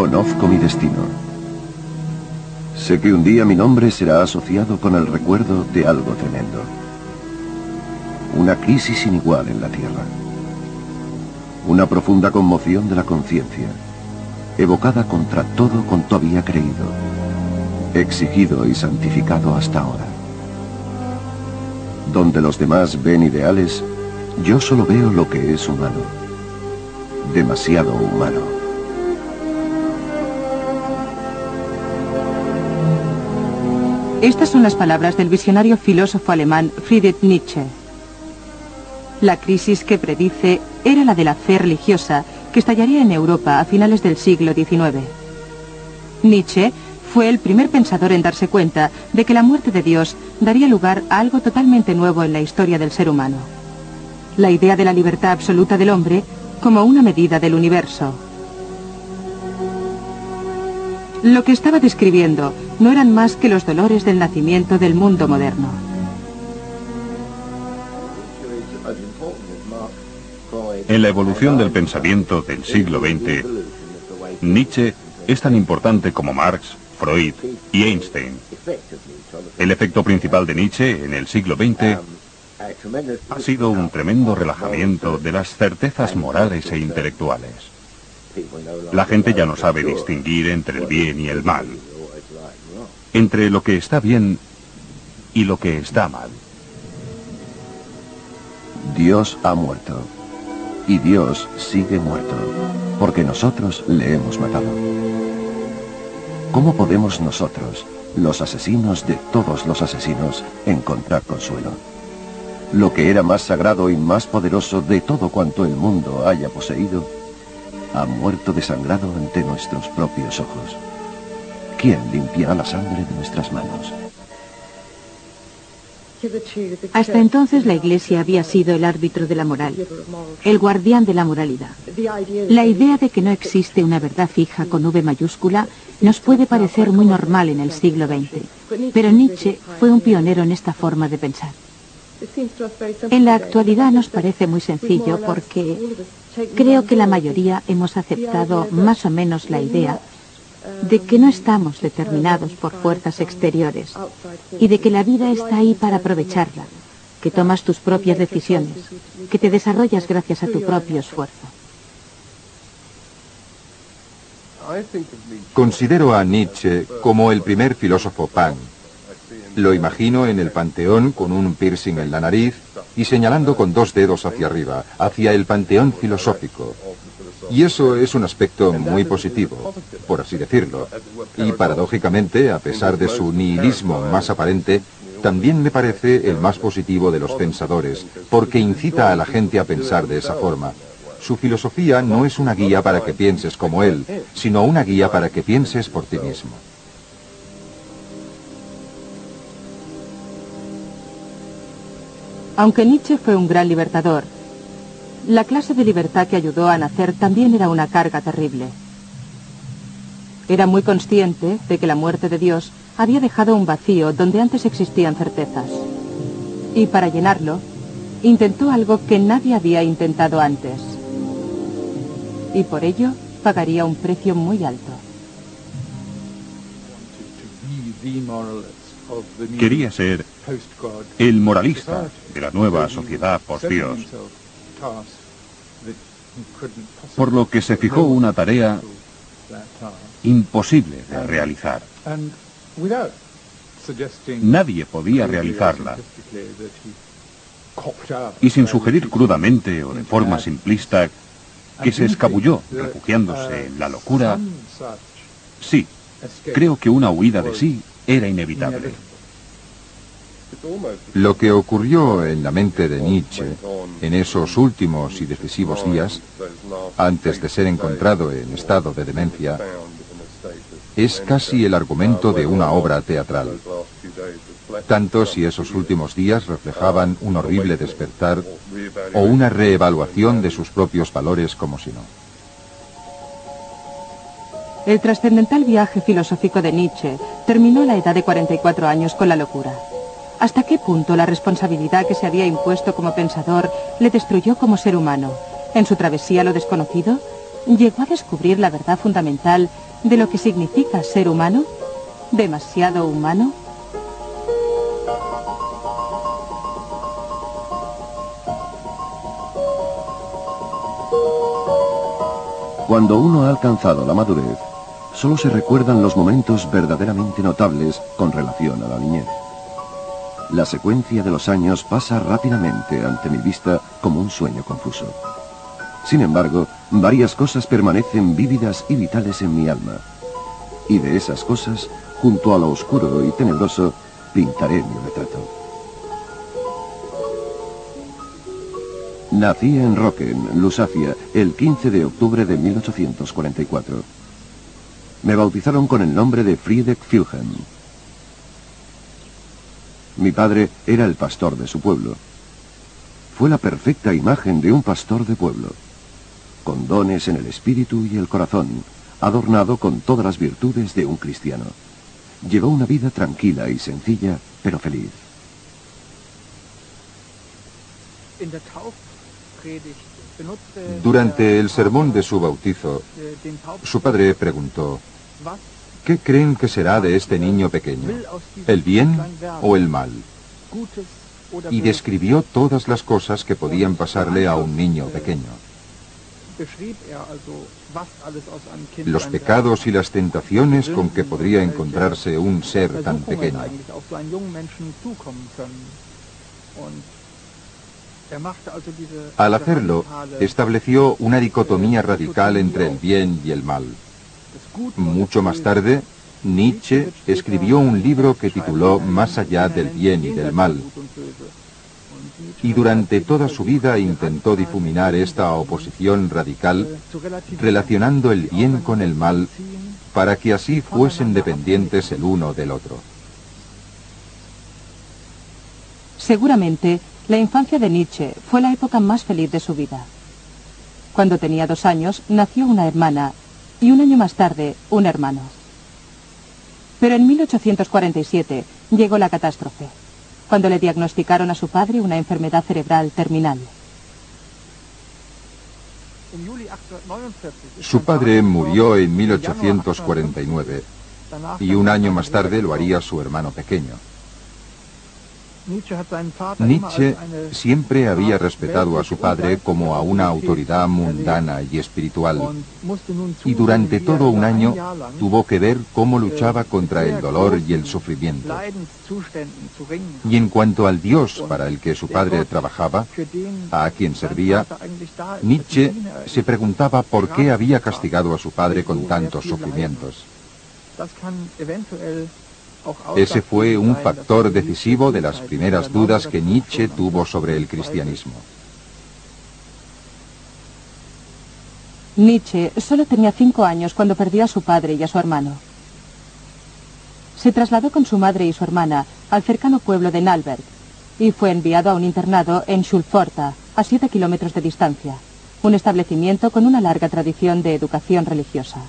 Conozco mi destino. Sé que un día mi nombre será asociado con el recuerdo de algo tremendo. Una crisis sin igual en la Tierra. Una profunda conmoción de la conciencia, evocada contra todo cuanto había creído, exigido y santificado hasta ahora. Donde los demás ven ideales, yo solo veo lo que es humano. Demasiado humano. Estas son las palabras del visionario filósofo alemán Friedrich Nietzsche. La crisis que predice era la de la fe religiosa que estallaría en Europa a finales del siglo XIX. Nietzsche fue el primer pensador en darse cuenta de que la muerte de Dios daría lugar a algo totalmente nuevo en la historia del ser humano. La idea de la libertad absoluta del hombre como una medida del universo. Lo que estaba describiendo no eran más que los dolores del nacimiento del mundo moderno. En la evolución del pensamiento del siglo XX, Nietzsche es tan importante como Marx, Freud y Einstein. El efecto principal de Nietzsche en el siglo XX ha sido un tremendo relajamiento de las certezas morales e intelectuales. La gente ya no sabe distinguir entre el bien y el mal, entre lo que está bien y lo que está mal. Dios ha muerto. Y Dios sigue muerto, porque nosotros le hemos matado. ¿Cómo podemos nosotros, los asesinos de todos los asesinos, encontrar consuelo? Lo que era más sagrado y más poderoso de todo cuanto el mundo haya poseído, ha muerto desangrado ante nuestros propios ojos. ¿Quién limpiará la sangre de nuestras manos? Hasta entonces la Iglesia había sido el árbitro de la moral, el guardián de la moralidad. La idea de que no existe una verdad fija con V mayúscula nos puede parecer muy normal en el siglo XX, pero Nietzsche fue un pionero en esta forma de pensar. En la actualidad nos parece muy sencillo porque creo que la mayoría hemos aceptado más o menos la idea de que no estamos determinados por fuerzas exteriores y de que la vida está ahí para aprovecharla, que tomas tus propias decisiones, que te desarrollas gracias a tu propio esfuerzo. Considero a Nietzsche como el primer filósofo punk. Lo imagino en el Panteón con un piercing en la nariz y señalando con dos dedos hacia arriba, hacia el panteón filosófico. Y eso es un aspecto muy positivo, por así decirlo. Y paradójicamente, a pesar de su nihilismo más aparente, también me parece el más positivo de los pensadores, porque incita a la gente a pensar de esa forma. Su filosofía no es una guía para que pienses como él, sino una guía para que pienses por ti mismo. Aunque Nietzsche fue un gran libertador, la clase de libertad que ayudó a nacer también era una carga terrible. Era muy consciente de que la muerte de Dios había dejado un vacío donde antes existían certezas. Y para llenarlo, intentó algo que nadie había intentado antes. Y por ello pagaría un precio muy alto. Quería ser el moralista de la nueva sociedad post-Dios, por lo que se fijó una tarea imposible de realizar. Nadie podía realizarla. Y sin sugerir crudamente o de forma simplista que se escabulló refugiándose en la locura, sí, creo que una huida de sí era inevitable. Lo que ocurrió en la mente de Nietzsche en esos últimos y decisivos días, antes de ser encontrado en estado de demencia, es casi el argumento de una obra teatral. Tanto si esos últimos días reflejaban un horrible despertar o una reevaluación de sus propios valores como si no. El trascendental viaje filosófico de Nietzsche terminó a la edad de 44 años con la locura. ¿Hasta qué punto la responsabilidad que se había impuesto como pensador le destruyó como ser humano? En su travesía a lo desconocido, llegó a descubrir la verdad fundamental de lo que significa ser humano, demasiado humano. Cuando uno ha alcanzado la madurez, solo se recuerdan los momentos verdaderamente notables con relación a la niñez. La secuencia de los años pasa rápidamente ante mi vista como un sueño confuso. Sin embargo, varias cosas permanecen vívidas y vitales en mi alma. Y de esas cosas, junto a lo oscuro y tenebroso, pintaré mi retrato. Nací en Rocken, Lusacia, el 15 de octubre de 1844. Me bautizaron con el nombre de Friedrich Wilhelm. Mi padre era el pastor de su pueblo. Fue la perfecta imagen de un pastor de pueblo, con dones en el espíritu y el corazón, adornado con todas las virtudes de un cristiano. Llevó una vida tranquila y sencilla, pero feliz. Durante el sermón de su bautizo, su padre preguntó: ¿qué creen que será de este niño pequeño? ¿El bien o el mal? Y describió todas las cosas que podían pasarle a un niño pequeño. Los pecados y las tentaciones con que podría encontrarse un ser tan pequeño. Al hacerlo, estableció una dicotomía radical entre el bien y el mal. Mucho más tarde, Nietzsche escribió un libro que tituló Más allá del bien y del mal. Y durante toda su vida intentó difuminar esta oposición radical, relacionando el bien con el mal, para que así fuesen dependientes el uno del otro. Seguramente, la infancia de Nietzsche fue la época más feliz de su vida. Cuando tenía 2 años, nació una hermana, y un año más tarde, un hermano. Pero en 1847 llegó la catástrofe, cuando le diagnosticaron a su padre una enfermedad cerebral terminal. Su padre murió en 1849, y un año más tarde lo haría su hermano pequeño. Nietzsche siempre había respetado a su padre como a una autoridad mundana y espiritual, y durante todo un año tuvo que ver cómo luchaba contra el dolor y el sufrimiento. Y en cuanto al Dios para el que su padre trabajaba, a quien servía, Nietzsche se preguntaba por qué había castigado a su padre con tantos sufrimientos. Ese fue un factor decisivo de las primeras dudas que Nietzsche tuvo sobre el cristianismo. Nietzsche solo tenía 5 años cuando perdió a su padre y a su hermano. Se trasladó con su madre y su hermana al cercano pueblo de Nalberg y fue enviado a un internado en Schulforta, a 7 kilómetros de distancia, un establecimiento con una larga tradición de educación religiosa.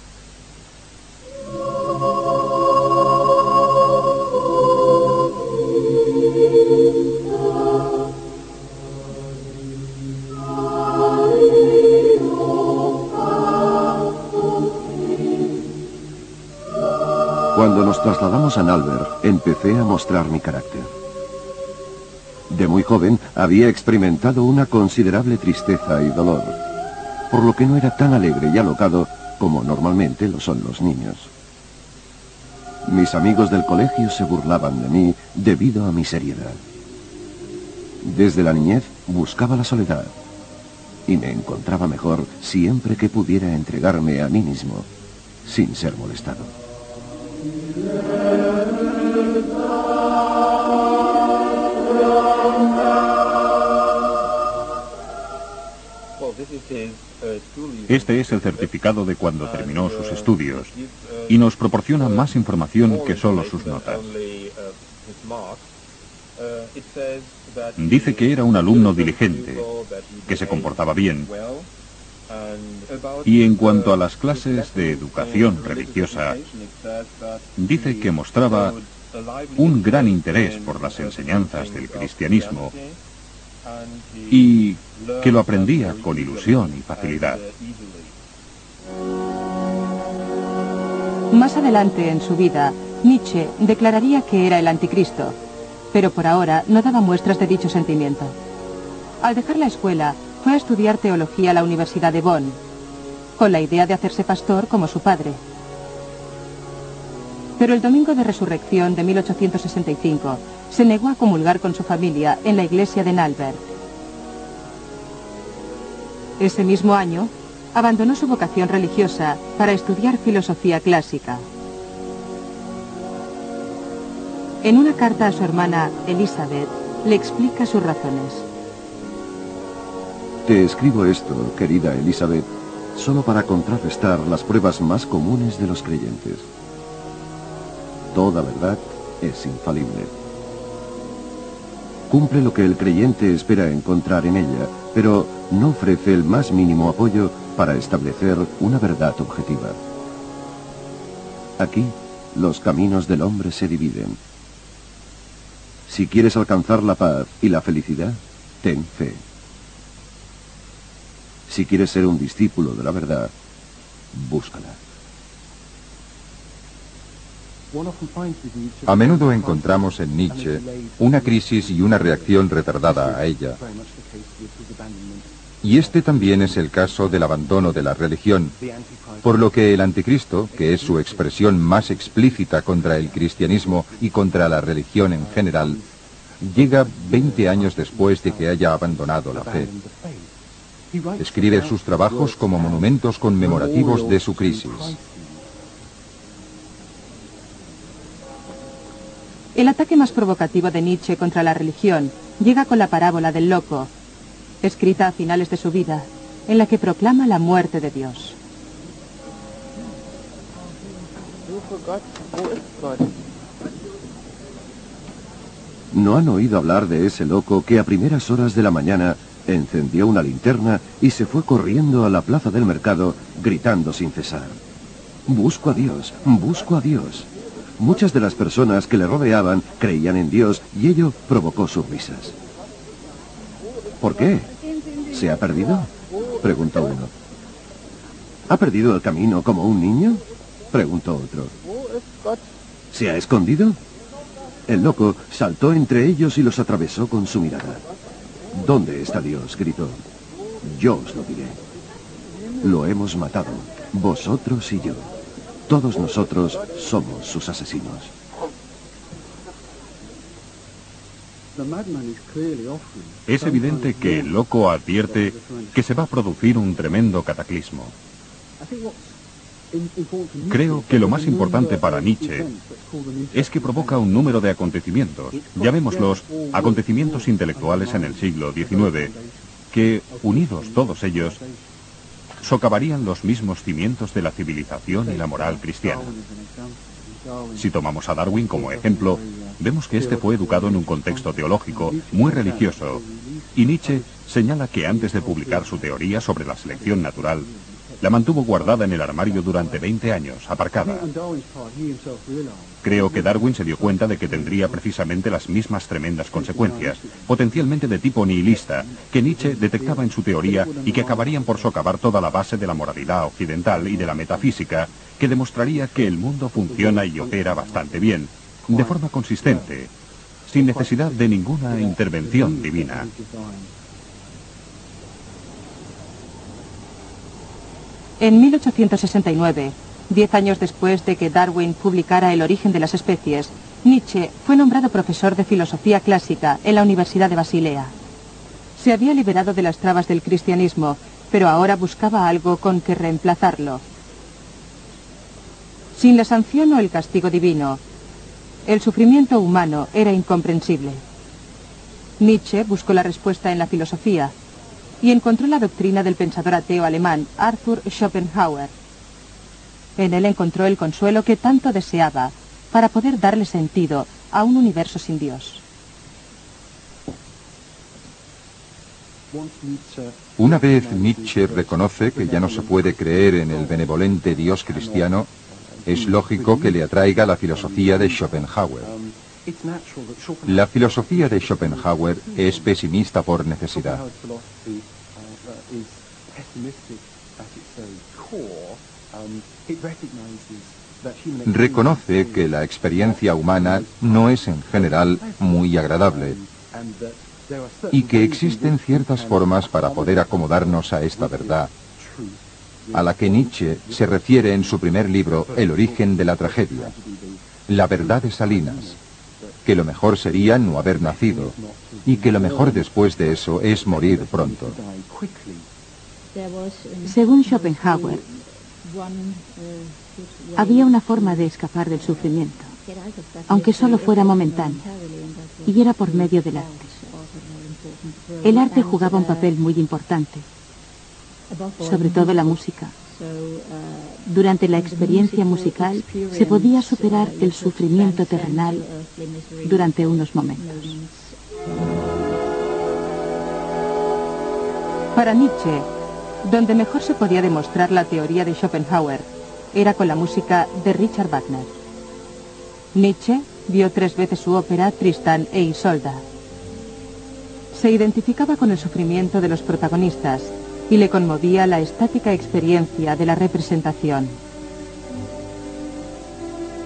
Cuando nos trasladamos a Nalberg, empecé a mostrar mi carácter. De muy joven había experimentado una considerable tristeza y dolor, por lo que no era tan alegre y alocado como normalmente lo son los niños. Mis amigos del colegio se burlaban de mí debido a mi seriedad. Desde la niñez buscaba la soledad y me encontraba mejor siempre que pudiera entregarme a mí mismo sin ser molestado. Este es el certificado de cuando terminó sus estudios y nos proporciona más información que solo sus notas. Dice que era un alumno diligente, que se comportaba bien, y en cuanto a las clases de educación religiosa, dice que mostraba un gran interés por las enseñanzas del cristianismo y que lo aprendía con ilusión y facilidad. Más adelante en su vida, Nietzsche declararía que era el anticristo, pero por ahora no daba muestras de dicho sentimiento. Al dejar la escuela, fue a estudiar teología a la Universidad de Bonn, con la idea de hacerse pastor como su padre. Pero el domingo de resurrección de 1865 se negó a comulgar con su familia en la iglesia de Nalberg. Ese mismo año, abandonó su vocación religiosa para estudiar filosofía clásica. En una carta a su hermana Elizabeth, le explica sus razones. Te escribo esto, querida Elizabeth, solo para contrarrestar las pruebas más comunes de los creyentes. Toda verdad es infalible. Cumple lo que el creyente espera encontrar en ella, pero no ofrece el más mínimo apoyo para establecer una verdad objetiva. Aquí, los caminos del hombre se dividen. Si quieres alcanzar la paz y la felicidad, ten fe. Si quieres ser un discípulo de la verdad, búscala. A menudo encontramos en Nietzsche una crisis y una reacción retardada a ella. Y este también es el caso del abandono de la religión, por lo que el anticristo, que es su expresión más explícita contra el cristianismo y contra la religión en general, llega 20 años después de que haya abandonado la fe. Escribe sus trabajos como monumentos conmemorativos de su crisis. El ataque más provocativo de Nietzsche contra la religión llega con la parábola del loco, escrita a finales de su vida, en la que proclama la muerte de Dios. ¿No han oído hablar de ese loco que a primeras horas de la mañana encendió una linterna y se fue corriendo a la plaza del mercado gritando sin cesar? Busco a Dios, busco a Dios. Muchas de las personas que le rodeaban creían en Dios y ello provocó sus risas. ¿Por qué? ¿Se ha perdido?, preguntó uno. ¿Ha perdido el camino como un niño?, preguntó otro. ¿Se ha escondido? El loco saltó entre ellos y los atravesó con su mirada. ¿Dónde está Dios?, gritó. Yo os lo diré. Lo hemos matado, vosotros y yo. Todos nosotros somos sus asesinos. Es evidente que el loco advierte que se va a producir un tremendo cataclismo. Creo que lo más importante para Nietzsche es que provoca un número de acontecimientos, llamémoslos acontecimientos intelectuales en el siglo XIX, que, unidos todos ellos, socavarían los mismos cimientos de la civilización y la moral cristiana. Si tomamos a Darwin como ejemplo, vemos que este fue educado en un contexto teológico muy religioso, y Nietzsche señala que antes de publicar su teoría sobre la selección natural, la mantuvo guardada en el armario durante 20 años, aparcada. Creo que Darwin se dio cuenta de que tendría precisamente las mismas tremendas consecuencias, potencialmente de tipo nihilista, que Nietzsche detectaba en su teoría y que acabarían por socavar toda la base de la moralidad occidental y de la metafísica, que demostraría que el mundo funciona y opera bastante bien, de forma consistente, sin necesidad de ninguna intervención divina. En 1869, 10 años después de que Darwin publicara El origen de las especies, Nietzsche fue nombrado profesor de filosofía clásica en la Universidad de Basilea. Se había liberado de las trabas del cristianismo, pero ahora buscaba algo con que reemplazarlo. Sin la sanción o el castigo divino, el sufrimiento humano era incomprensible. Nietzsche buscó la respuesta en la filosofía y encontró la doctrina del pensador ateo alemán Arthur Schopenhauer. En él encontró el consuelo que tanto deseaba para poder darle sentido a un universo sin Dios. Una vez Nietzsche reconoce que ya no se puede creer en el benevolente Dios cristiano, es lógico que le atraiga la filosofía de Schopenhauer. La filosofía de Schopenhauer es pesimista por necesidad. Reconoce que la experiencia humana no es en general muy agradable y que existen ciertas formas para poder acomodarnos a esta verdad, a la que Nietzsche se refiere en su primer libro, El origen de la tragedia, la verdad de Salinas, que lo mejor sería no haber nacido y que lo mejor después de eso es morir pronto. Según Schopenhauer, había una forma de escapar del sufrimiento, aunque solo fuera momentáneo, y era por medio del arte. El arte jugaba un papel muy importante, sobre todo la música. Durante la experiencia musical se podía superar el sufrimiento terrenal durante unos momentos. Para Nietzsche, donde mejor se podía demostrar la teoría de Schopenhauer era con la música de Richard Wagner. Nietzsche vio 3 veces su ópera Tristán e Isolda. Se identificaba con el sufrimiento de los protagonistas y le conmovía la estática experiencia de la representación.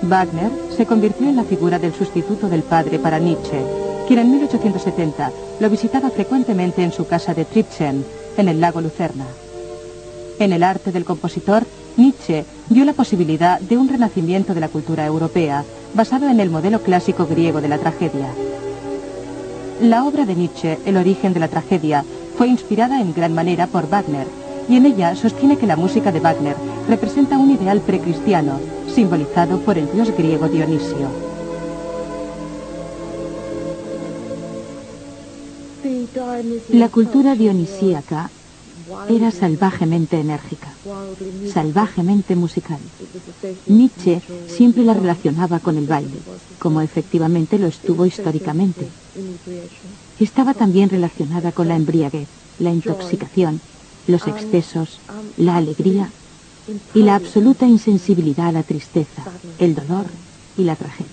Wagner se convirtió en la figura del sustituto del padre para Nietzsche, quien en 1870 lo visitaba frecuentemente en su casa de Tribschen, en el lago Lucerna. En el arte del compositor, Nietzsche vio la posibilidad de un renacimiento de la cultura europea, basado en el modelo clásico griego de la tragedia. La obra de Nietzsche, El origen de la tragedia, fue inspirada en gran manera por Wagner, y en ella sostiene que la música de Wagner representa un ideal precristiano, simbolizado por el dios griego Dionisio. La cultura dionisíaca era salvajemente enérgica, salvajemente musical. Nietzsche siempre la relacionaba con el baile, como efectivamente lo estuvo históricamente. Estaba también relacionada con la embriaguez, la intoxicación, los excesos, la alegría y la absoluta insensibilidad a la tristeza, el dolor y la tragedia.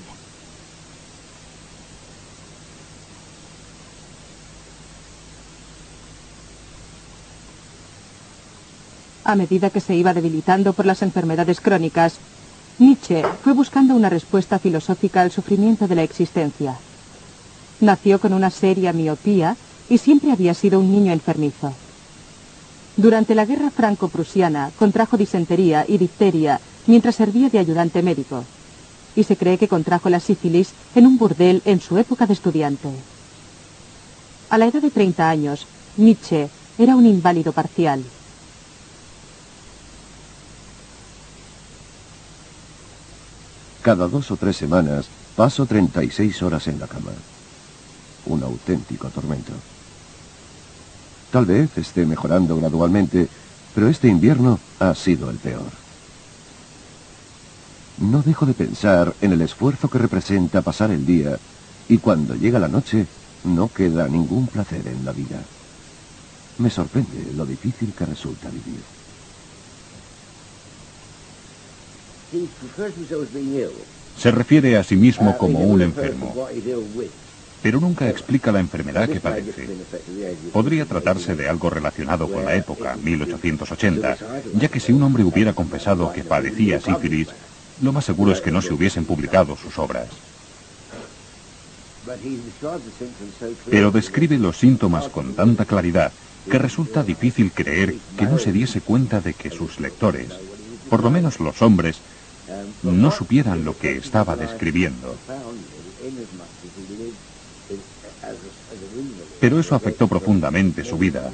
A medida que se iba debilitando por las enfermedades crónicas, Nietzsche fue buscando una respuesta filosófica al sufrimiento de la existencia. Nació con una seria miopía y siempre había sido un niño enfermizo. Durante la guerra franco-prusiana contrajo disentería y difteria mientras servía de ayudante médico, y se cree que contrajo la sífilis en un burdel en su época de estudiante. A la edad de 30 años, Nietzsche era un inválido parcial. Cada 2 o 3 semanas paso 36 horas en la cama. Un auténtico tormento. Tal vez esté mejorando gradualmente, pero este invierno ha sido el peor. No dejo de pensar en el esfuerzo que representa pasar el día, y cuando llega la noche no queda ningún placer en la vida. Me sorprende lo difícil que resulta vivir. Se refiere a sí mismo como un enfermo, pero nunca explica la enfermedad que padece. Podría tratarse de algo relacionado con la época, 1880, ya que si un hombre hubiera confesado que padecía sífilis, lo más seguro es que no se hubiesen publicado sus obras. Pero describe los síntomas con tanta claridad que resulta difícil creer que no se diese cuenta de que sus lectores, por lo menos los hombres, no supieran lo que estaba describiendo. Pero eso afectó profundamente su vida,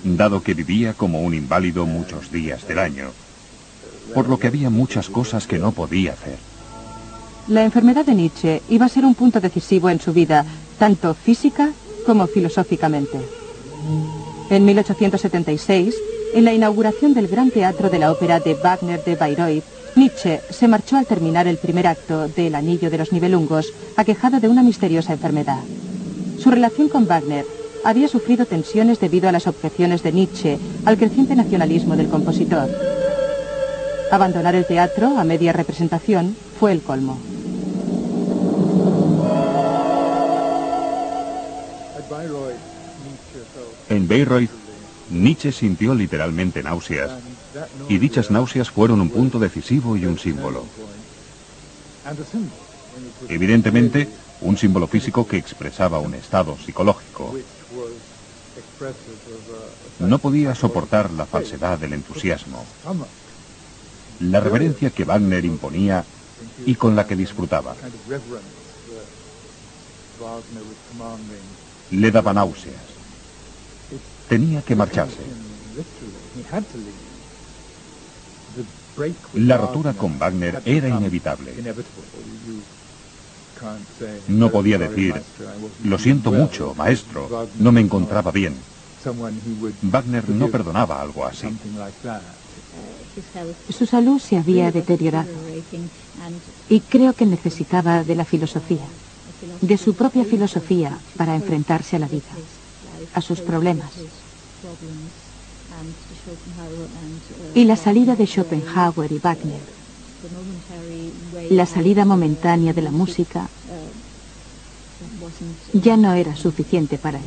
dado que vivía como un inválido muchos días del año, por lo que había muchas cosas que no podía hacer. La enfermedad de Nietzsche iba a ser un punto decisivo en su vida, tanto física como filosóficamente. En 1876, en la inauguración del Gran Teatro de la Ópera de Wagner de Bayreuth, Nietzsche se marchó al terminar el primer acto de El Anillo de los Nibelungos, aquejado de una misteriosa enfermedad. Su relación con Wagner había sufrido tensiones debido a las objeciones de Nietzsche al creciente nacionalismo del compositor. Abandonar el teatro a media representación fue el colmo. En Bayreuth, Nietzsche sintió literalmente náuseas, y dichas náuseas fueron un punto decisivo y un símbolo. Evidentemente, un símbolo físico que expresaba un estado psicológico. No podía soportar la falsedad del entusiasmo, la reverencia que Wagner imponía y con la que disfrutaba. Le daba náuseas. Tenía que marcharse. La rotura con Wagner era inevitable. No podía decir, lo siento mucho, maestro, no me encontraba bien. Wagner no perdonaba algo así. Su salud se había deteriorado y creo que necesitaba de la filosofía, de su propia filosofía para enfrentarse a la vida, a sus problemas. Y la salida de Schopenhauer y Wagner, la salida momentánea de la música, ya no era suficiente para él.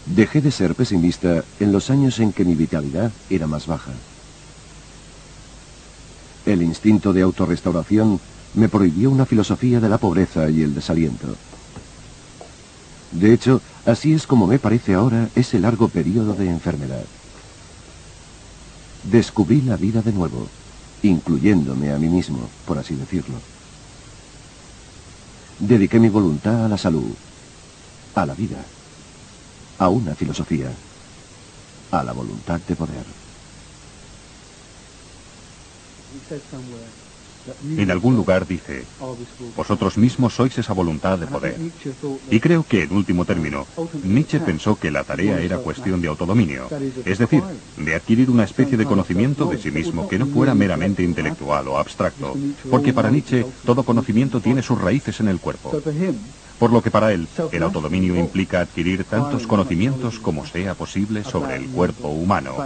Dejé de ser pesimista en los años en que mi vitalidad era más baja. El instinto de autorrestauración me prohibió una filosofía de la pobreza y el desaliento. De hecho, así es como me parece ahora ese largo periodo de enfermedad. Descubrí la vida de nuevo, incluyéndome a mí mismo, por así decirlo. Dediqué mi voluntad a la salud, a la vida, a una filosofía, a la voluntad de poder. En algún lugar dice, vosotros mismos sois esa voluntad de poder. Y creo que, en último término, Nietzsche pensó que la tarea era cuestión de autodominio, es decir, de adquirir una especie de conocimiento de sí mismo que no fuera meramente intelectual o abstracto, porque para Nietzsche todo conocimiento tiene sus raíces en el cuerpo. Por lo que para él, el autodominio implica adquirir tantos conocimientos como sea posible sobre el cuerpo humano,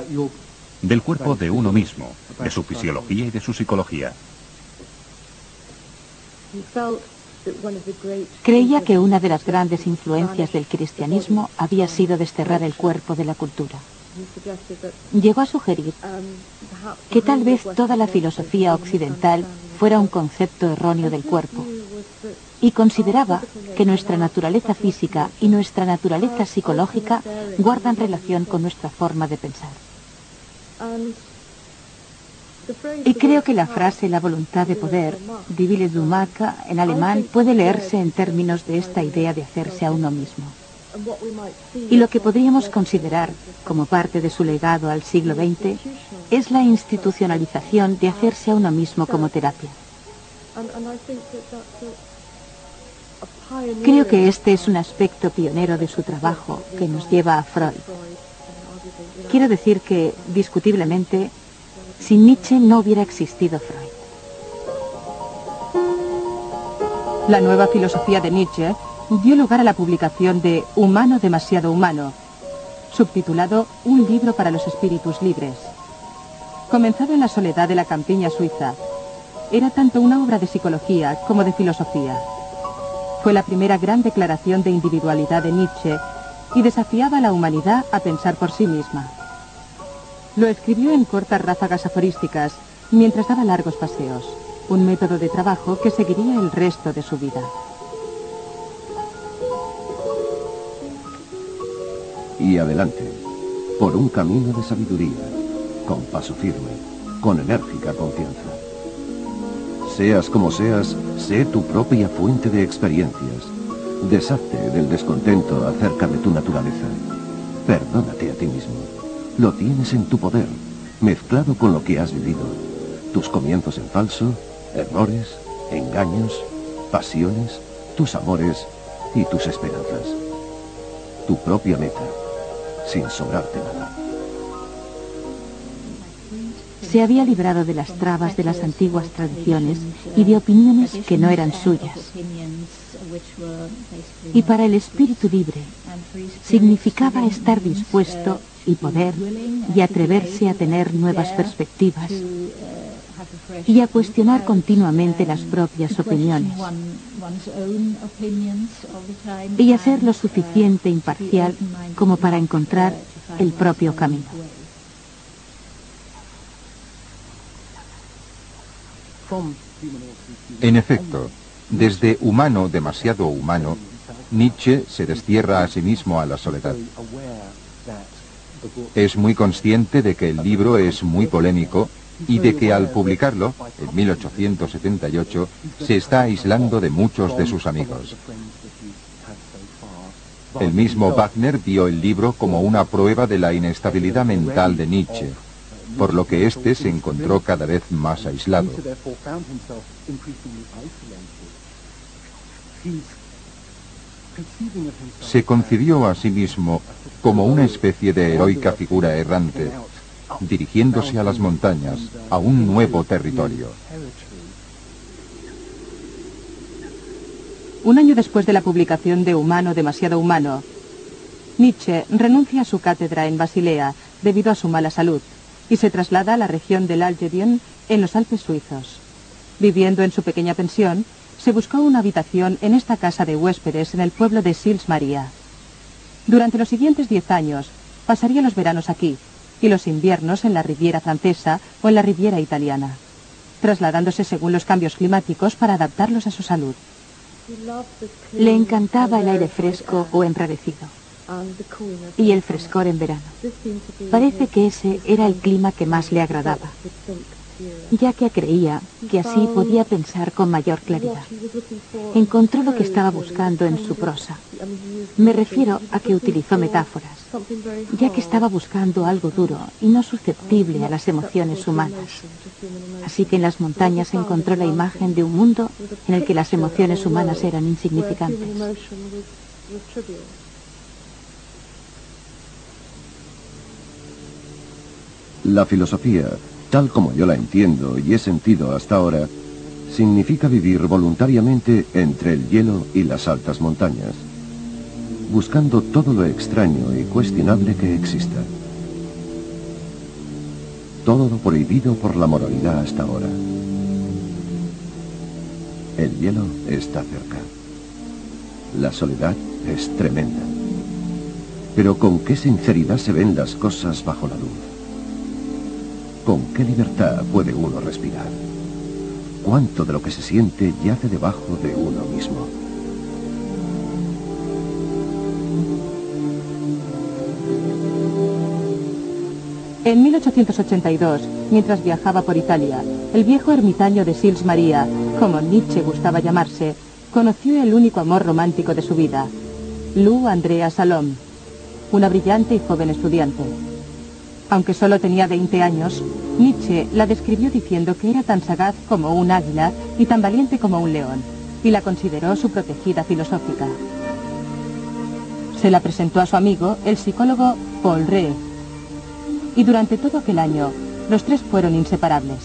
del cuerpo de uno mismo, de su fisiología y de su psicología. Creía que una de las grandes influencias del cristianismo había sido desterrar el cuerpo de la cultura. Llegó a sugerir que tal vez toda la filosofía occidental fuera un concepto erróneo del cuerpo, y consideraba que nuestra naturaleza física y nuestra naturaleza psicológica guardan relación con nuestra forma de pensar. Y creo que la frase la voluntad de poder, die Wille du Machen, en alemán, puede leerse en términos de esta idea de hacerse a uno mismo. Y lo que podríamos considerar como parte de su legado al siglo XX es la institucionalización de hacerse a uno mismo como terapia. Creo que este es un aspecto pionero de su trabajo que nos lleva a Freud. Quiero decir que, discutiblemente, sin Nietzsche no hubiera existido Freud. La nueva filosofía de Nietzsche dio lugar a la publicación de Humano demasiado humano, subtitulado Un libro para los espíritus libres. Comenzado en la soledad de la campiña suiza, era tanto una obra de psicología como de filosofía. Fue la primera gran declaración de individualidad de Nietzsche y desafiaba a la humanidad a pensar por sí misma. Lo escribió en cortas ráfagas aforísticas mientras daba largos paseos, un método de trabajo que seguiría el resto de su vida. Y adelante, por un camino de sabiduría, con paso firme, con enérgica confianza. Seas como seas, sé tu propia fuente de experiencias. Deshazte del descontento acerca de tu naturaleza. Perdónate a ti mismo. Lo tienes en tu poder, mezclado con lo que has vivido. Tus comienzos en falso, errores, engaños, pasiones, tus amores y tus esperanzas. Tu propia meta, sin sobrarte nada. Se había librado de las trabas de las antiguas tradiciones y de opiniones que no eran suyas. Y para el espíritu libre significaba estar dispuesto y poder y atreverse a tener nuevas perspectivas y a cuestionar continuamente las propias opiniones y a ser lo suficiente imparcial como para encontrar el propio camino. En efecto, desde humano demasiado humano, Nietzsche se destierra a sí mismo a la soledad. Es muy consciente de que el libro es muy polémico y de que al publicarlo, en 1878, se está aislando de muchos de sus amigos. El mismo Wagner vio el libro como una prueba de la inestabilidad mental de Nietzsche, por lo que éste se encontró cada vez más aislado. Se concibió a sí mismo como una especie de heroica figura errante, dirigiéndose a las montañas, a un nuevo territorio. Un año después de la publicación de Humano, demasiado humano, Nietzsche renuncia a su cátedra en Basilea debido a su mala salud y se traslada a la región del Algedion en los Alpes suizos. Viviendo en su pequeña pensión, se buscó una habitación en esta casa de huéspedes en el pueblo de Sils Maria. Durante los siguientes 10 años, pasaría los veranos aquí y los inviernos en la Riviera francesa o en la Riviera italiana, trasladándose según los cambios climáticos para adaptarlos a su salud. Le encantaba el aire fresco o enrarecido y el frescor en verano. Parece que ese era el clima que más le agradaba, ya que creía que así podía pensar con mayor claridad. Encontró lo que estaba buscando en su prosa. Me refiero a que utilizó metáforas, ya que estaba buscando algo duro y no susceptible a las emociones humanas. Así que en las montañas encontró la imagen de un mundo en el que las emociones humanas eran insignificantes. La filosofía, tal como yo la entiendo y he sentido hasta ahora, significa vivir voluntariamente entre el hielo y las altas montañas, buscando todo lo extraño y cuestionable que exista. Todo lo prohibido por la moralidad hasta ahora. El hielo está cerca. La soledad es tremenda. Pero ¿con qué sinceridad se ven las cosas bajo la luz? ¿Con qué libertad puede uno respirar? ¿Cuánto de lo que se siente yace debajo de uno mismo? En 1882, mientras viajaba por Italia, el viejo ermitaño de Sils Maria, como Nietzsche gustaba llamarse, conoció el único amor romántico de su vida, Lou Andrea Salom, una brillante y joven estudiante. Aunque solo tenía 20 años, Nietzsche la describió diciendo que era tan sagaz como un águila y tan valiente como un león, y la consideró su protegida filosófica. Se la presentó a su amigo, el psicólogo Paul Rée, y durante todo aquel año, los tres fueron inseparables.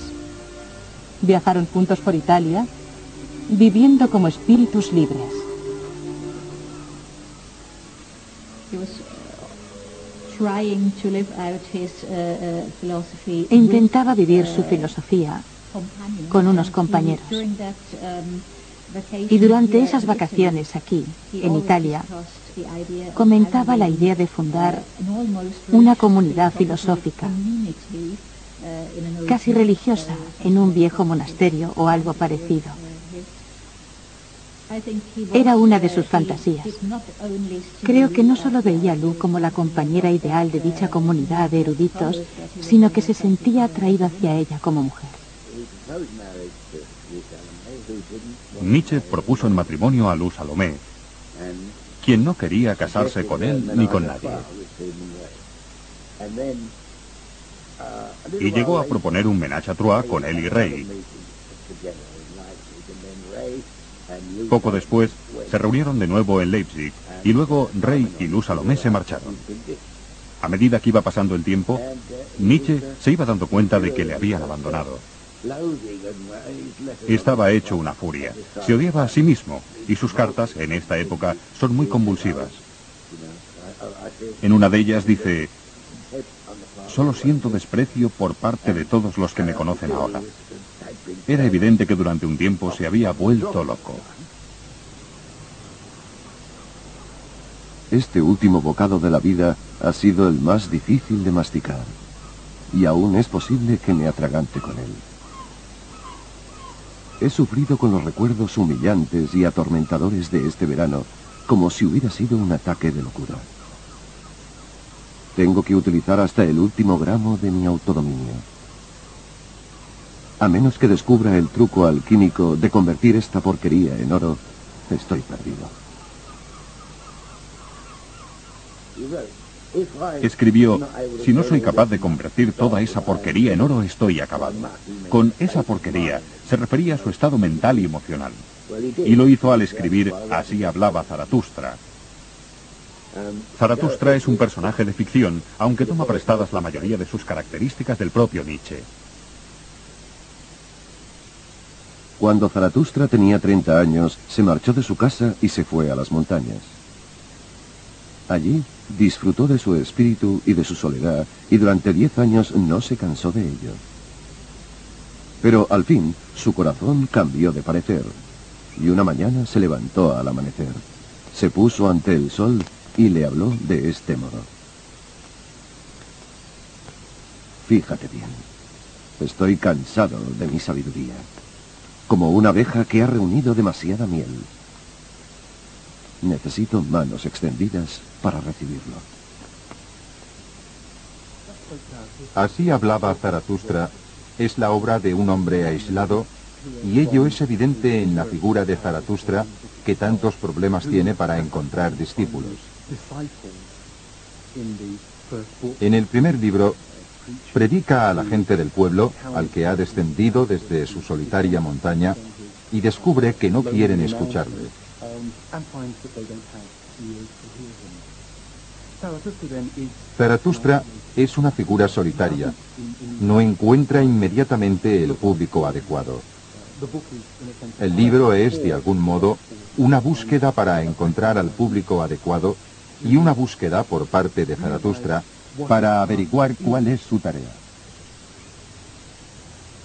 Viajaron juntos por Italia, viviendo como espíritus libres. Intentaba vivir su filosofía con unos compañeros. Y durante esas vacaciones aquí, en Italia, comentaba la idea de fundar una comunidad filosófica, casi religiosa, en un viejo monasterio o algo parecido. Era una de sus fantasías. Creo que no solo veía a Lou como la compañera ideal de dicha comunidad de eruditos, sino que se sentía atraído hacia ella como mujer. Nietzsche propuso en matrimonio a Lou Salomé, quien no quería casarse con él ni con nadie. Y llegó a proponer un ménage à trois con él y Rey. Poco después, se reunieron de nuevo en Leipzig, y luego Rey y Lou Salomé se marcharon. A medida que iba pasando el tiempo, Nietzsche se iba dando cuenta de que le habían abandonado. Estaba hecho una furia. Se odiaba a sí mismo, y sus cartas, en esta época, son muy convulsivas. En una de ellas dice: «Solo siento desprecio por parte de todos los que me conocen ahora». Era evidente que durante un tiempo se había vuelto loco. Este último bocado de la vida ha sido el más difícil de masticar, y aún es posible que me atragante con él. He sufrido con los recuerdos humillantes y atormentadores de este verano como si hubiera sido un ataque de locura. Tengo que utilizar hasta el último gramo de mi autodominio. A menos que descubra el truco alquímico de convertir esta porquería en oro, estoy perdido. Escribió, si no soy capaz de convertir toda esa porquería en oro, estoy acabado. Con esa porquería se refería a su estado mental y emocional. Y lo hizo al escribir Así hablaba Zaratustra. Zaratustra es un personaje de ficción, aunque toma prestadas la mayoría de sus características del propio Nietzsche. Cuando Zaratustra tenía 30 años, se marchó de su casa y se fue a las montañas. Allí disfrutó de su espíritu y de su soledad, y durante 10 años no se cansó de ello. Pero al fin, su corazón cambió de parecer, y una mañana se levantó al amanecer. Se puso ante el sol y le habló de este modo. Fíjate bien, estoy cansado de mi sabiduría, como una abeja que ha reunido demasiada miel. Necesito manos extendidas para recibirlo. Así hablaba Zaratustra es la obra de un hombre aislado, y ello es evidente en la figura de Zaratustra, que tantos problemas tiene para encontrar discípulos. En el primer libro, predica a la gente del pueblo, al que ha descendido desde su solitaria montaña, y descubre que no quieren escucharle. Zaratustra es una figura solitaria. No encuentra inmediatamente el público adecuado. El libro es, de algún modo, una búsqueda para encontrar al público adecuado y una búsqueda por parte de Zaratustra para averiguar cuál es su tarea.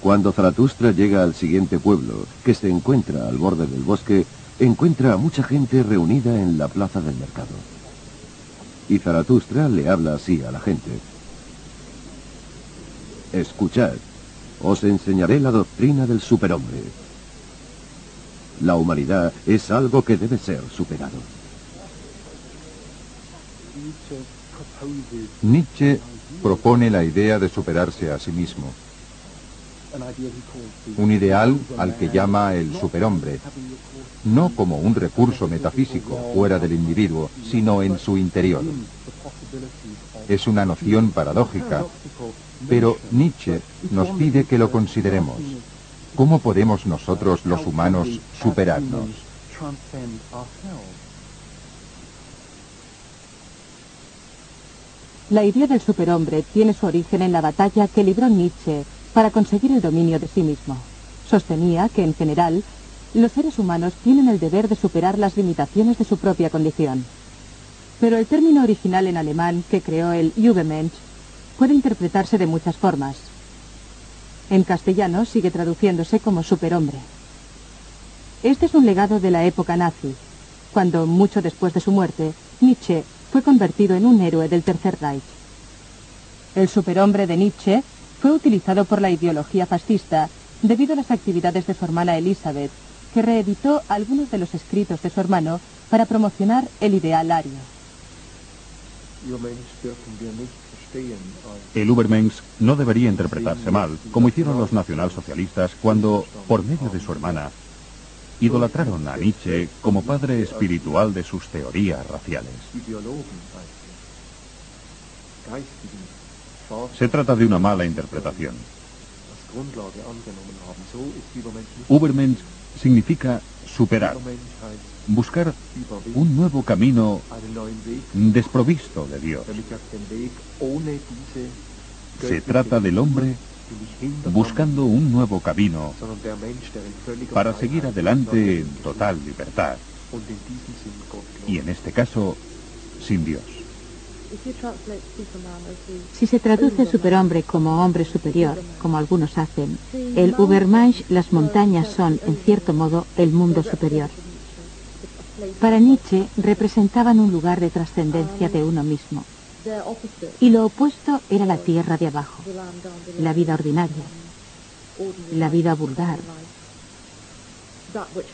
Cuando Zaratustra llega al siguiente pueblo, que se encuentra al borde del bosque, encuentra a mucha gente reunida en la plaza del mercado. Y Zaratustra le habla así a la gente. Escuchad, os enseñaré la doctrina del superhombre. La humanidad es algo que debe ser superado. Nietzsche propone la idea de superarse a sí mismo. Un ideal al que llama el superhombre, no como un recurso metafísico fuera del individuo, sino en su interior. Es una noción paradójica, pero Nietzsche nos pide que lo consideremos. ¿Cómo podemos nosotros, los humanos, superarnos? La idea del superhombre tiene su origen en la batalla que libró Nietzsche para conseguir el dominio de sí mismo. Sostenía que, en general, los seres humanos tienen el deber de superar las limitaciones de su propia condición. Pero el término original en alemán que creó el Übermensch puede interpretarse de muchas formas. En castellano sigue traduciéndose como superhombre. Este es un legado de la época nazi, cuando, mucho después de su muerte, Nietzsche fue convertido en un héroe del Tercer Reich. El superhombre de Nietzsche fue utilizado por la ideología fascista debido a las actividades de su hermana Elisabeth, que reeditó algunos de los escritos de su hermano para promocionar el ideal ario. El Übermensch no debería interpretarse mal, como hicieron los nacionalsocialistas cuando, por medio de su hermana, idolatraron a Nietzsche como padre espiritual de sus teorías raciales. Se trata de una mala interpretación. Übermensch significa superar, buscar un nuevo camino desprovisto de Dios. Se trata del hombre buscando un nuevo camino para seguir adelante en total libertad. Y en este caso, sin Dios. Si se traduce superhombre como hombre superior, como algunos hacen, el Übermensch, las montañas son, en cierto modo, el mundo superior. Para Nietzsche representaban un lugar de trascendencia de uno mismo. Y lo opuesto era la tierra de abajo, la vida ordinaria, la vida vulgar,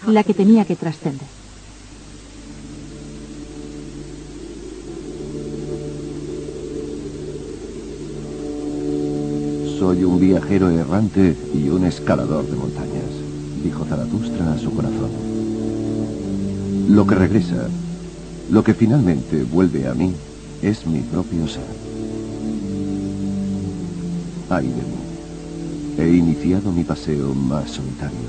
la que tenía que trascender. Soy un viajero errante y un escalador de montañas, dijo Zaratustra a su corazón. Lo que regresa, lo que finalmente vuelve a mí, es mi propio ser. Ay de mí, he iniciado mi paseo más solitario.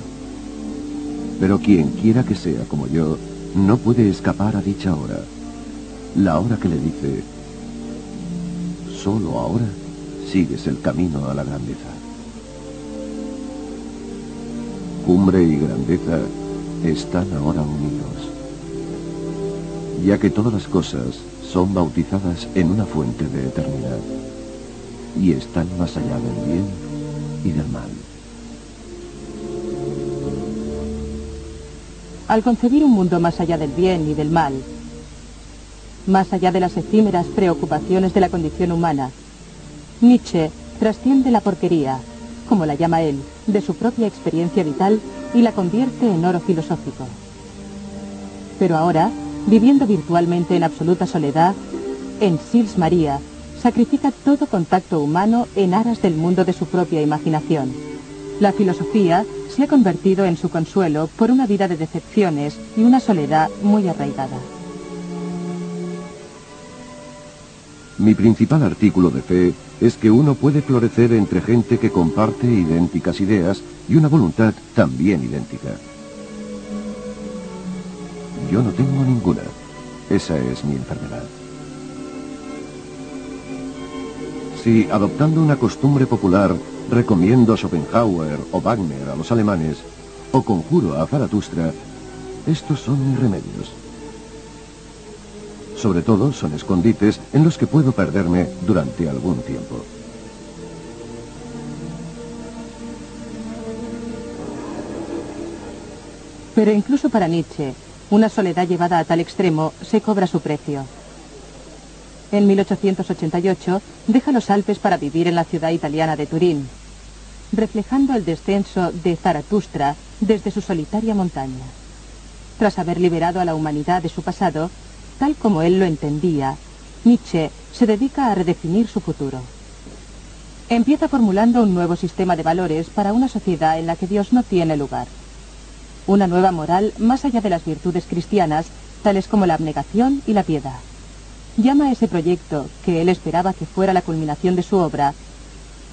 Pero quien quiera que sea como yo, no puede escapar a dicha hora. La hora que le dice, solo ahora sigues el camino a la grandeza. Cumbre y grandeza están ahora unidos, ya que todas las cosas son bautizadas en una fuente de eternidad y están más allá del bien y del mal. Al concebir un mundo más allá del bien y del mal, más allá de las efímeras preocupaciones de la condición humana, Nietzsche trasciende la porquería, como la llama él, de su propia experiencia vital y la convierte en oro filosófico. Pero ahora, viviendo virtualmente en absoluta soledad, en Sils Maria, sacrifica todo contacto humano en aras del mundo de su propia imaginación. La filosofía se ha convertido en su consuelo por una vida de decepciones y una soledad muy arraigada. Mi principal artículo de fe es que uno puede florecer entre gente que comparte idénticas ideas y una voluntad también idéntica. Yo no tengo ninguna. Esa es mi enfermedad. Si, adoptando una costumbre popular, recomiendo Schopenhauer o Wagner a los alemanes, o conjuro a Zaratustra, estos son mis remedios. Sobre todo son escondites en los que puedo perderme durante algún tiempo. Pero incluso para Nietzsche, una soledad llevada a tal extremo se cobra su precio. En 1888 deja los Alpes para vivir en la ciudad italiana de Turín, reflejando el descenso de Zaratustra desde su solitaria montaña. Tras haber liberado a la humanidad de su pasado, tal como él lo entendía, Nietzsche se dedica a redefinir su futuro. Empieza formulando un nuevo sistema de valores para una sociedad en la que Dios no tiene lugar. Una nueva moral más allá de las virtudes cristianas, tales como la abnegación y la piedad. Llama a ese proyecto, que él esperaba que fuera la culminación de su obra,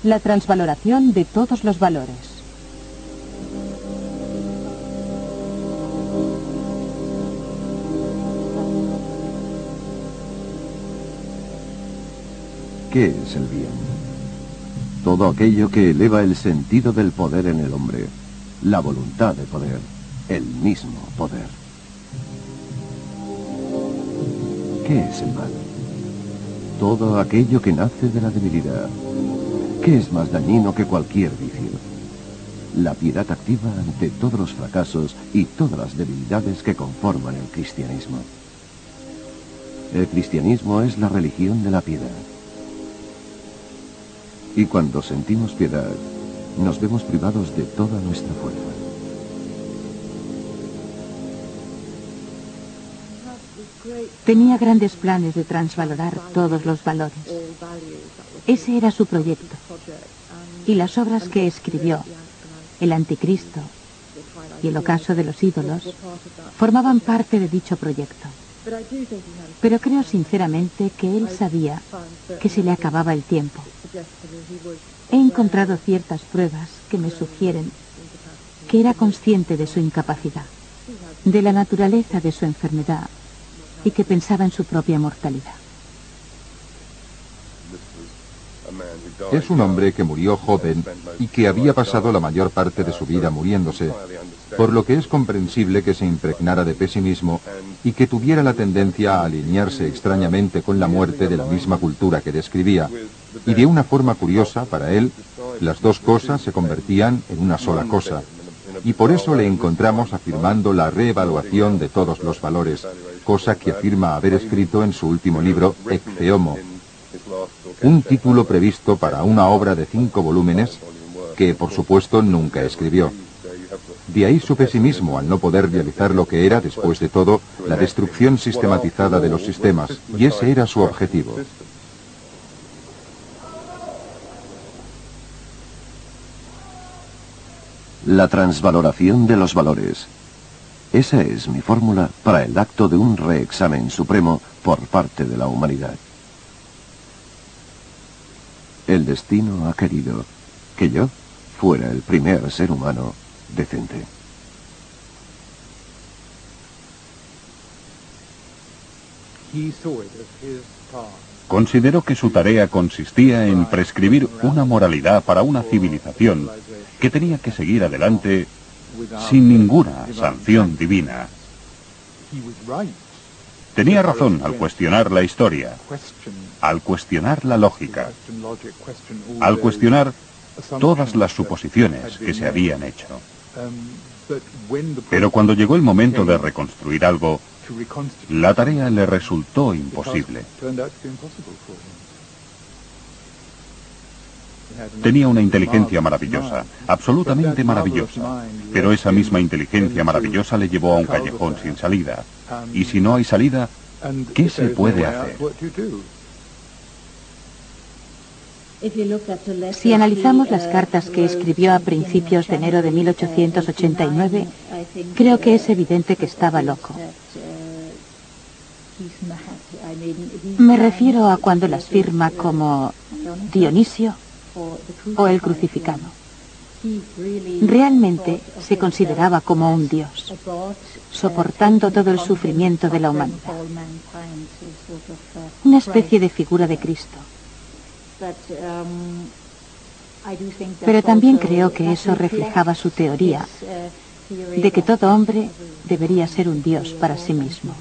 la transvaloración de todos los valores. ¿Qué es el bien? Todo aquello que eleva el sentido del poder en el hombre, la voluntad de poder, el mismo poder. ¿Qué es el mal? Todo aquello que nace de la debilidad. ¿Qué es más dañino que cualquier vicio? La piedad activa ante todos los fracasos y todas las debilidades que conforman el cristianismo. El cristianismo es la religión de la piedad. Y cuando sentimos piedad, nos vemos privados de toda nuestra fuerza. Tenía grandes planes de transvalorar todos los valores. Ese era su proyecto. Y las obras que escribió, El Anticristo y El Ocaso de los ídolos, formaban parte de dicho proyecto. Pero creo sinceramente que él sabía que se le acababa el tiempo. He encontrado ciertas pruebas que me sugieren que era consciente de su incapacidad, de la naturaleza de su enfermedad y que pensaba en su propia mortalidad. Es un hombre que murió joven y que había pasado la mayor parte de su vida muriéndose, por lo que es comprensible que se impregnara de pesimismo y que tuviera la tendencia a alinearse extrañamente con la muerte de la misma cultura que describía, y de una forma curiosa, para él, las dos cosas se convertían en una sola cosa, y por eso le encontramos afirmando la reevaluación de todos los valores, cosa que afirma haber escrito en su último libro, Ecce Homo, un título previsto para una obra de 5 volúmenes que, por supuesto, nunca escribió. De ahí su pesimismo al no poder realizar lo que era, después de todo, la destrucción sistematizada de los sistemas, y ese era su objetivo. La transvaloración de los valores. Esa es mi fórmula para el acto de un reexamen supremo por parte de la humanidad. El destino ha querido que yo fuera el primer ser humano decente. Consideró que su tarea consistía en prescribir una moralidad para una civilización que tenía que seguir adelante sin ninguna sanción divina. Tenía razón al cuestionar la historia, al cuestionar la lógica, al cuestionar todas las suposiciones que se habían hecho. Pero cuando llegó el momento de reconstruir algo, la tarea le resultó imposible. Tenía una inteligencia maravillosa, absolutamente maravillosa, pero esa misma inteligencia maravillosa le llevó a un callejón sin salida. Y si no hay salida, ¿qué se puede hacer? Si analizamos las cartas que escribió a principios de enero de 1889, creo que es evidente que estaba loco. Me refiero a cuando las firma como Dionisio o el crucificado. Realmente se consideraba como un dios, soportando todo el sufrimiento de la humanidad. Una especie de figura de Cristo. Pero también creo que eso reflejaba su teoría de que todo hombre debería ser un dios para sí mismo.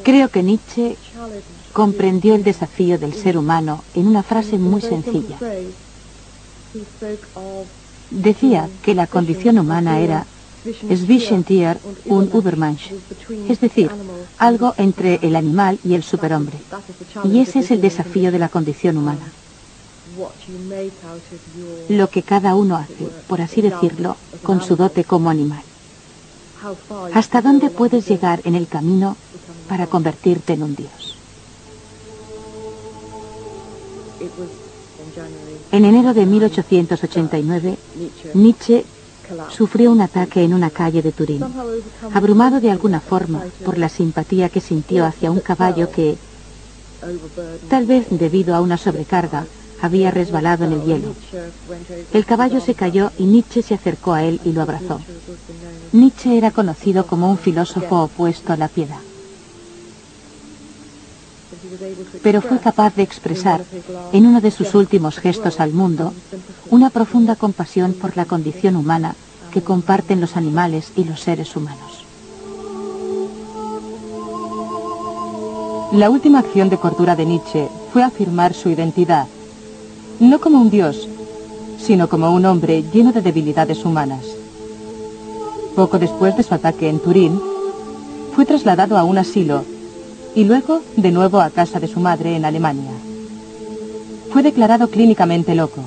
Creo que Nietzsche comprendió el desafío del ser humano en una frase muy sencilla. Decía que la condición humana era Zwischentier und Übermensch, es decir, algo entre el animal y el superhombre. Y ese es el desafío de la condición humana. Lo que cada uno hace, por así decirlo, con su dote como animal. ¿Hasta dónde puedes llegar en el camino para convertirte en un dios? En enero de 1889, Nietzsche sufrió un ataque en una calle de Turín, abrumado de alguna forma por la simpatía que sintió hacia un caballo que, tal vez debido a una sobrecarga, había resbalado en el hielo. El caballo se cayó y Nietzsche se acercó a él y lo abrazó. Nietzsche era conocido como un filósofo opuesto a la piedad. Pero fue capaz de expresar, en uno de sus últimos gestos al mundo, una profunda compasión por la condición humana que comparten los animales y los seres humanos. La última acción de cordura de Nietzsche fue afirmar su identidad, no como un dios, sino como un hombre lleno de debilidades humanas. Poco después de su ataque en Turín, fue trasladado a un asilo y luego de nuevo a casa de su madre en Alemania. Fue declarado clínicamente loco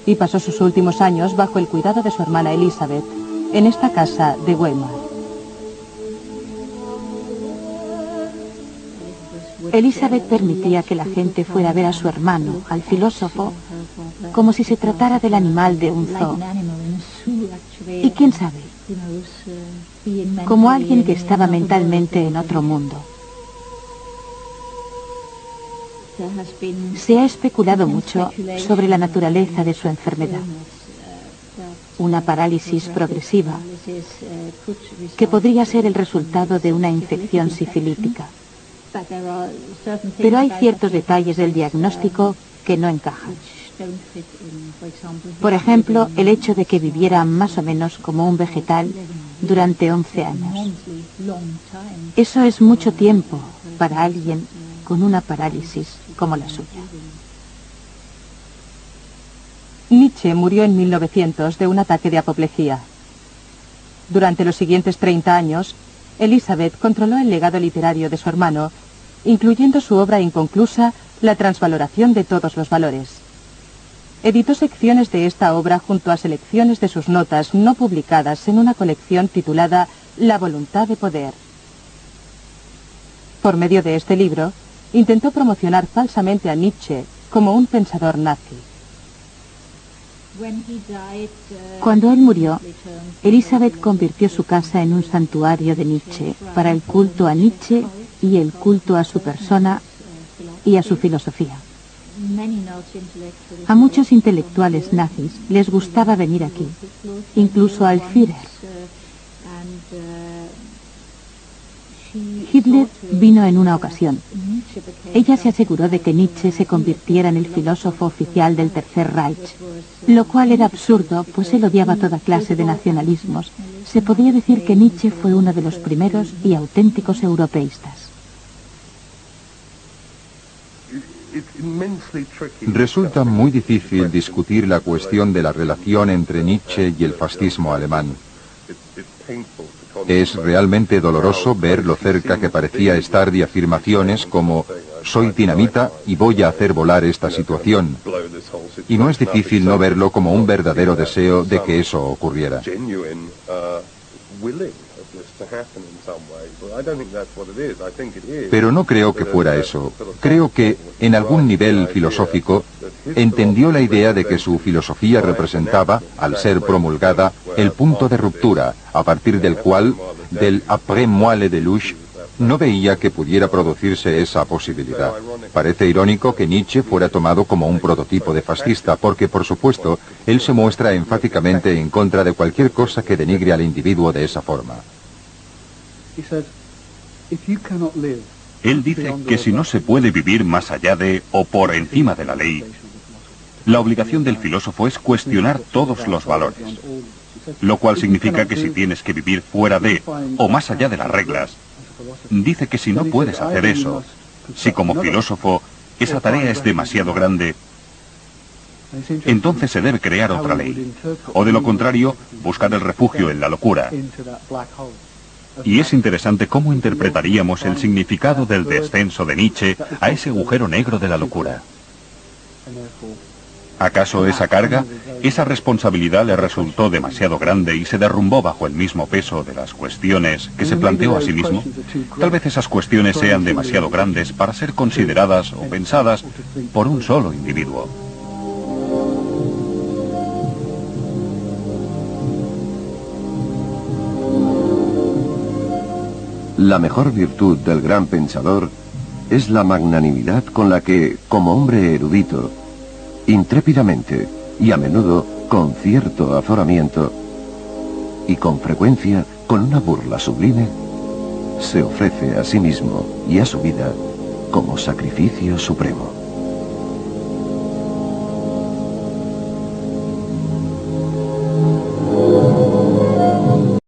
y pasó sus últimos años bajo el cuidado de su hermana Elizabeth en esta casa de Weimar. Elizabeth permitía que la gente fuera a ver a su hermano, al filósofo, como si se tratara del animal de un zoo. Y quién sabe, como alguien que estaba mentalmente en otro mundo. Se ha especulado mucho sobre la naturaleza de su enfermedad. Una parálisis progresiva, que podría ser el resultado de una infección sifilítica. Pero hay ciertos detalles del diagnóstico que no encajan. Por ejemplo, el hecho de que viviera más o menos como un vegetal durante 11 años. Eso es mucho tiempo para alguien con una parálisis como la suya. Nietzsche murió en 1900 de un ataque de apoplejía. Durante los siguientes 30 años, Elizabeth controló el legado literario de su hermano, incluyendo su obra inconclusa La transvaloración de todos los valores. editó secciones de esta obra junto a selecciones de sus notas no publicadas en una colección titulada La voluntad de poder. Por medio de este libro, intentó promocionar falsamente a Nietzsche como un pensador nazi. Cuando él murió, Elizabeth convirtió su casa en un santuario de Nietzsche para el culto a Nietzsche y el culto a su persona y a su filosofía. A muchos intelectuales nazis les gustaba venir aquí, incluso al Führer. Hitler vino en una ocasión. Ella se aseguró de que Nietzsche se convirtiera en el filósofo oficial del Tercer Reich, lo cual era absurdo, pues él odiaba toda clase de nacionalismos. Se podía decir que Nietzsche fue uno de los primeros y auténticos europeístas. Resulta muy difícil discutir la cuestión de la relación entre Nietzsche y el fascismo alemán. Es realmente doloroso ver lo cerca que parecía estar de afirmaciones como «soy dinamita y voy a hacer volar esta situación». Y no es difícil no verlo como un verdadero deseo de que eso ocurriera. Pero no creo que fuera eso. Creo que, en algún nivel filosófico, entendió la idea de que su filosofía representaba, al ser promulgada, el punto de ruptura, a partir del cual, del après moi le déluge, no veía que pudiera producirse esa posibilidad. Parece irónico que Nietzsche fuera tomado como un prototipo de fascista, porque, por supuesto, él se muestra enfáticamente en contra de cualquier cosa que denigre al individuo de esa forma. Él dice que si no se puede vivir más allá de o por encima de la ley, la obligación del filósofo es cuestionar todos los valores, lo cual significa que si tienes que vivir fuera de o más allá de las reglas, dice que si no puedes hacer eso, si como filósofo esa tarea es demasiado grande, entonces se debe crear otra ley, o de lo contrario, buscar el refugio en la locura. Y es interesante cómo interpretaríamos el significado del descenso de Nietzsche a ese agujero negro de la locura. ¿Acaso esa carga, esa responsabilidad le resultó demasiado grande y se derrumbó bajo el mismo peso de las cuestiones que se planteó a sí mismo? Tal vez esas cuestiones sean demasiado grandes para ser consideradas o pensadas por un solo individuo. La mejor virtud del gran pensador es la magnanimidad con la que, como hombre erudito, intrépidamente y a menudo con cierto azoramiento y con frecuencia con una burla sublime, se ofrece a sí mismo y a su vida como sacrificio supremo.